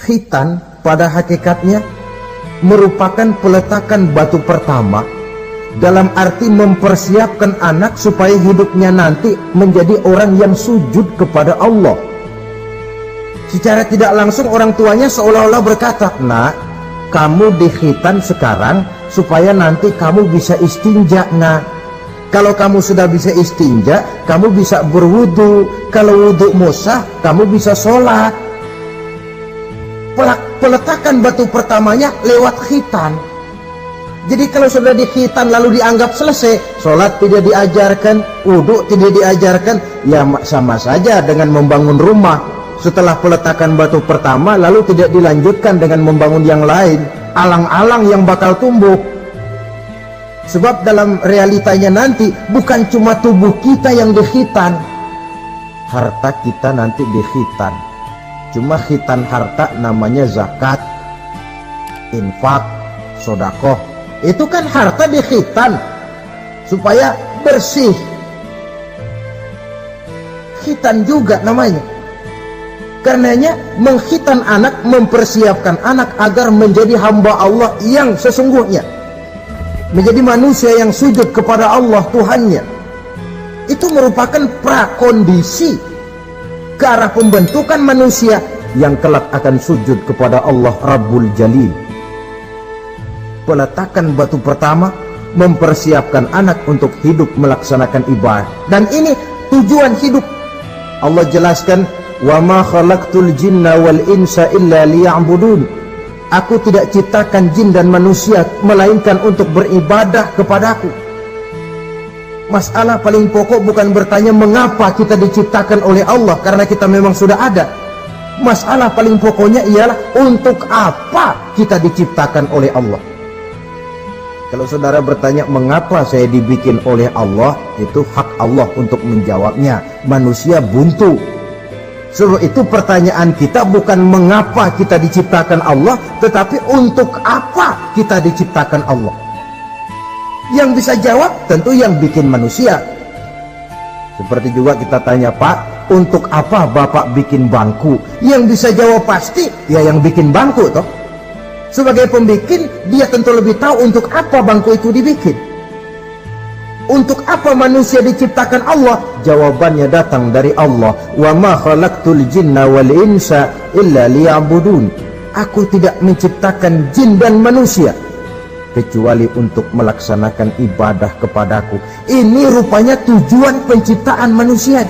Khitan pada hakikatnya merupakan peletakan batu pertama dalam arti mempersiapkan anak supaya hidupnya nanti menjadi orang yang sujud kepada Allah. Secara tidak langsung orang tuanya seolah-olah berkata, "Nak, kamu dikhitan sekarang supaya nanti kamu bisa istinja, nak. Kalau kamu sudah bisa istinja, kamu bisa berwudu. Kalau wudu musah, kamu bisa sholat." Peletakan batu pertamanya lewat khitan. Jadi kalau sudah dikhitan lalu dianggap selesai, sholat tidak diajarkan, wudu tidak diajarkan, ya sama saja dengan membangun rumah. Setelah peletakan batu pertama lalu tidak dilanjutkan dengan membangun yang lain, alang-alang yang bakal tumbuh. Sebab dalam realitanya nanti bukan cuma tubuh kita yang dikhitan, harta kita nanti dikhitan. Cuma khitan harta namanya zakat, infak, sodakoh. Itu kan harta dikhitan supaya bersih. Khitan juga namanya. Karenanya mengkhitan anak, mempersiapkan anak agar menjadi hamba Allah yang sesungguhnya, menjadi manusia yang sujud kepada Allah Tuhannya. Itu merupakan prakondisi ke arah pembentukan manusia yang kelak akan sujud kepada Allah Rabbul Jalil. Peletakan batu pertama mempersiapkan anak untuk hidup melaksanakan ibadah, dan ini tujuan hidup. Allah jelaskan, "Wa ma khalaqtul jinna wal insa illa liya'budun." Aku tidak ciptakan jin dan manusia melainkan untuk beribadah kepadaku. Masalah paling pokok bukan bertanya mengapa kita diciptakan oleh Allah, karena kita memang sudah ada. Masalah paling pokoknya ialah untuk apa kita diciptakan oleh Allah. Kalau saudara bertanya mengapa saya dibikin oleh Allah, itu hak Allah untuk menjawabnya. Manusia buntu. Sebab itu pertanyaan kita bukan mengapa kita diciptakan Allah, tetapi untuk apa kita diciptakan Allah. Yang bisa jawab tentu yang bikin manusia. Seperti juga kita tanya, "Pak, untuk apa Bapak bikin bangku?" Yang bisa jawab pasti ya yang bikin bangku toh. Sebagai pembikin, dia tentu lebih tahu untuk apa bangku itu dibikin. Untuk apa manusia diciptakan Allah? Jawabannya datang dari Allah. "Wa ma khalaqtul jinna wal insa illa liya'budun." Aku tidak menciptakan jin dan manusia kecuali untuk melaksanakan ibadah kepadaku. Ini rupanya tujuan penciptaan manusia,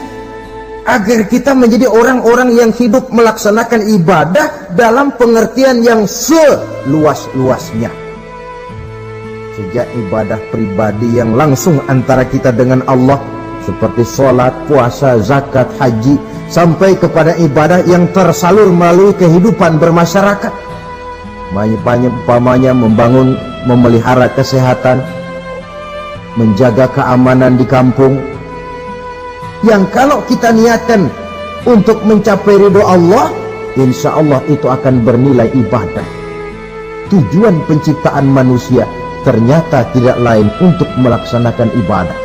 agar kita menjadi orang-orang yang hidup melaksanakan ibadah dalam pengertian yang seluas-luasnya. Sejak ibadah pribadi yang langsung antara kita dengan Allah, seperti sholat, puasa, zakat, haji, sampai kepada ibadah yang tersalur melalui kehidupan bermasyarakat. Umpamanya membangun, memelihara kesehatan, menjaga keamanan di kampung, yang kalau kita niatkan untuk mencapai ridho Allah, insya Allah itu akan bernilai ibadah. Tujuan penciptaan manusia ternyata tidak lain untuk melaksanakan ibadah.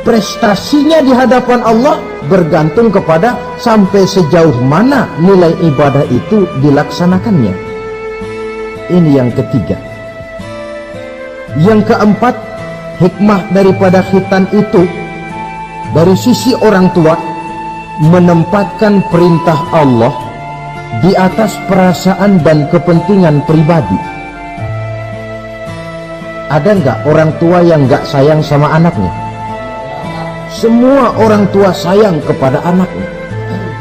Prestasinya di hadapan Allah bergantung kepada sampai sejauh mana nilai ibadah itu dilaksanakannya. Ini yang ketiga. Yang keempat, hikmah daripada khitan itu dari sisi orang tua menempatkan perintah Allah di atas perasaan dan kepentingan pribadi. Ada nggak orang tua yang nggak sayang sama anaknya? Semua orang tua sayang kepada anaknya.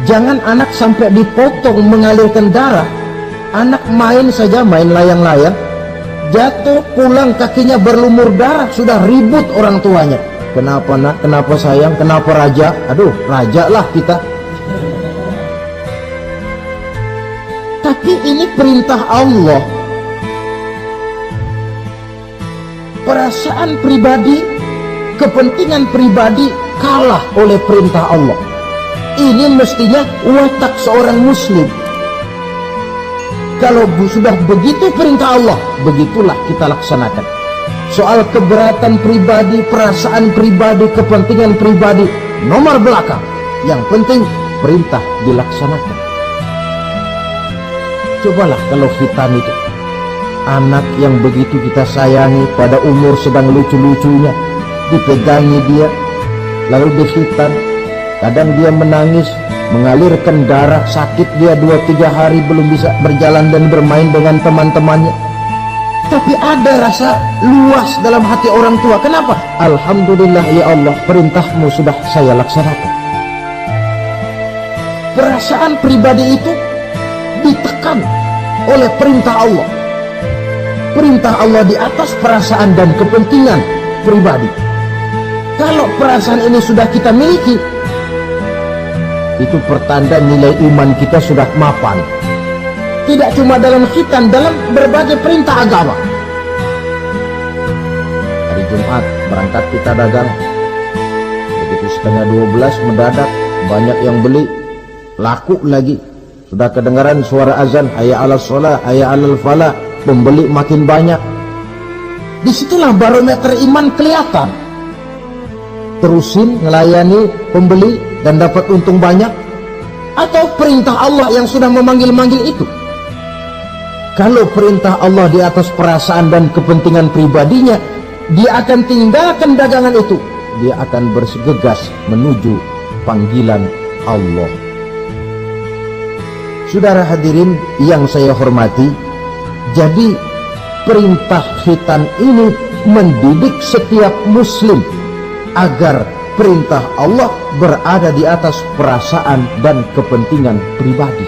Jangan anak sampai dipotong mengalirkan darah. Anak main saja, main layang-layang, jatuh, pulang kakinya berlumur darah, sudah ribut orang tuanya. Kenapa nak? Kenapa sayang? Kenapa raja? Aduh, raja lah kita. Tapi ini perintah Allah. Perasaan pribadi, kepentingan pribadi kalah oleh perintah Allah. Ini mestinya watak seorang muslim. Kalau sudah begitu perintah Allah, begitulah kita laksanakan. Soal keberatan pribadi, perasaan pribadi, kepentingan pribadi, nomor belakang. Yang penting perintah dilaksanakan. Cobalah kalau khitan itu, anak yang begitu kita sayangi pada umur sedang lucu-lucunya, dipegangi dia, lalu dikhitan. Kadang dia menangis, mengalirkan darah, sakit dia 2-3 hari belum bisa berjalan dan bermain dengan teman-temannya. Tapi ada rasa luas dalam hati orang tua. Kenapa? Alhamdulillah ya Allah, perintahmu sudah saya laksanakan. Perasaan pribadi itu ditekan oleh perintah Allah. Perintah Allah di atas perasaan dan kepentingan pribadi. Kalau perasaan ini sudah kita miliki, itu pertanda nilai iman kita sudah mapan. Tidak cuma dalam khitan, dalam berbagai perintah agama. Hari Jumat berangkat kita dagang, begitu 11:30 mendadak banyak yang beli, laku lagi. Sudah kedengaran suara azan, hayya 'alas shalah, hayya 'alal falah, pembeli makin banyak. Disitulah barometer iman kelihatan. Terusin melayani pembeli dan dapat untung banyak, atau perintah Allah yang sudah memanggil-manggil itu. Kalau perintah Allah di atas perasaan dan kepentingan pribadinya, dia akan tinggalkan dagangan itu. Dia akan bergegas menuju panggilan Allah. Saudara hadirin yang saya hormati, jadi perintah khitan ini mendidik setiap muslim agar perintah Allah berada di atas perasaan dan kepentingan pribadi.